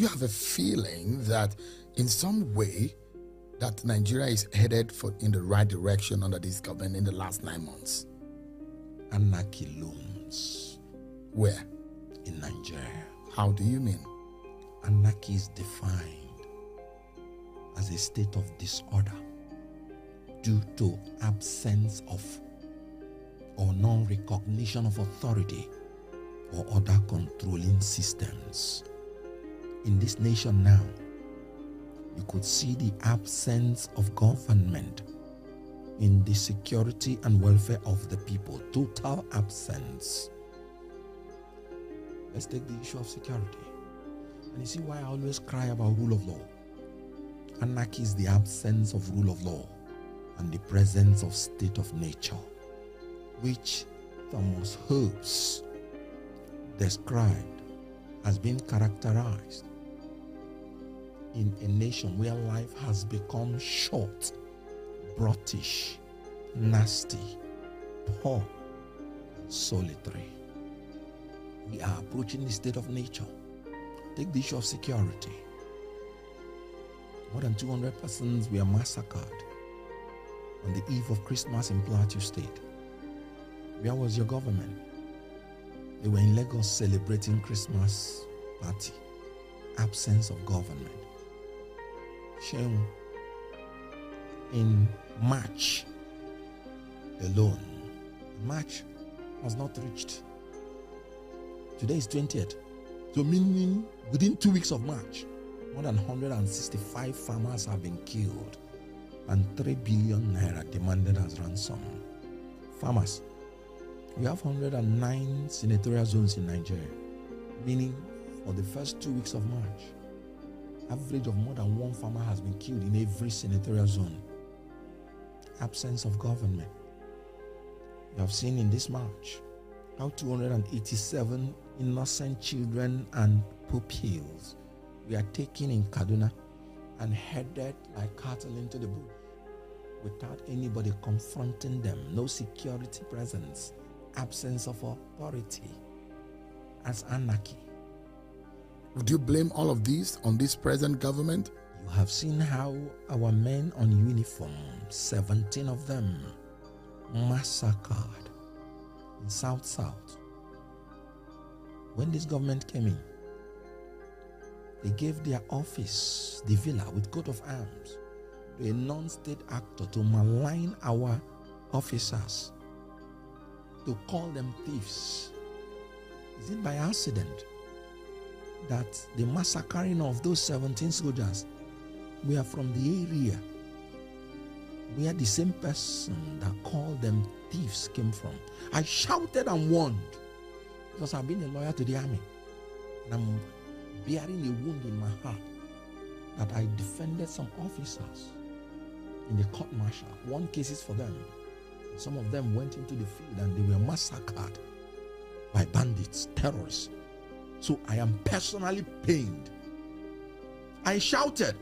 you have a feeling that in some way that Nigeria is headed in the right direction under this government in the last 9 months? Anarchy looms. Where? In Nigeria. How do you mean? Anarchy is defined as a state of disorder due to absence of or non-recognition of authority or other controlling systems. In this nation now, you could see the absence of government in the security and welfare of the people. Total absence. Let's take the issue of security. And you see why I always cry about rule of law. Anarchy is the absence of rule of law and the presence of state of nature, which Thomas Hobbes described as being characterized in a nation where life has become short, brutish, nasty, poor, and solitary. We are approaching the state of nature. Take the issue of security. More than 200 persons were massacred on the eve of Christmas in Plateau State. Where was your government? They were in Lagos celebrating Christmas party. Absence of government. Shame. In March alone, March has not reached. Today is 20th. So meaning within 2 weeks of March, more than 165 farmers have been killed and 3 billion naira demanded as ransom. Farmers. We have 109 senatorial zones in Nigeria, meaning for the first 2 weeks of March, average of more than one farmer has been killed in every senatorial zone. Absence of government. You have seen in this March how 287 innocent children and pupils were taken in Kaduna and headed like cattle into the bush without anybody confronting them. No security presence. Absence of authority as anarchy. Would you blame all of these on this present government? You have seen how our men on uniform, 17 of them, massacred in South. When this government came in, they gave their office, the villa with coat of arms, to a non-state actor to malign our officers, to call them thieves. Is it by accident that the massacring of those 17 soldiers were from the area where the same person that called them thieves came from? I shouted and warned because I've been a lawyer to the army and I'm bearing a wound in my heart that I defended some officers in the court martial, won cases for them. Some of them went into the field and they were massacred by bandits, terrorists. So I am personally pained. I shouted.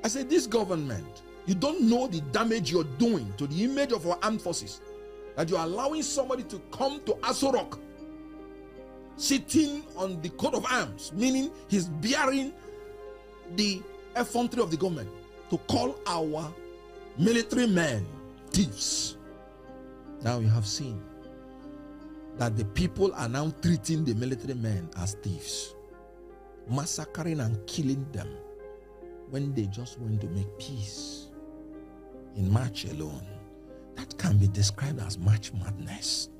I said, this government, you don't know the damage you're doing to the image of our armed forces. That you're allowing somebody to come to Aso Rock sitting on the coat of arms, meaning he's bearing the effrontery of the government, to call our military men thieves. Now you have seen that the people are now treating the military men as thieves, massacring and killing them when they just want to make peace. In March alone, that can be described as March madness.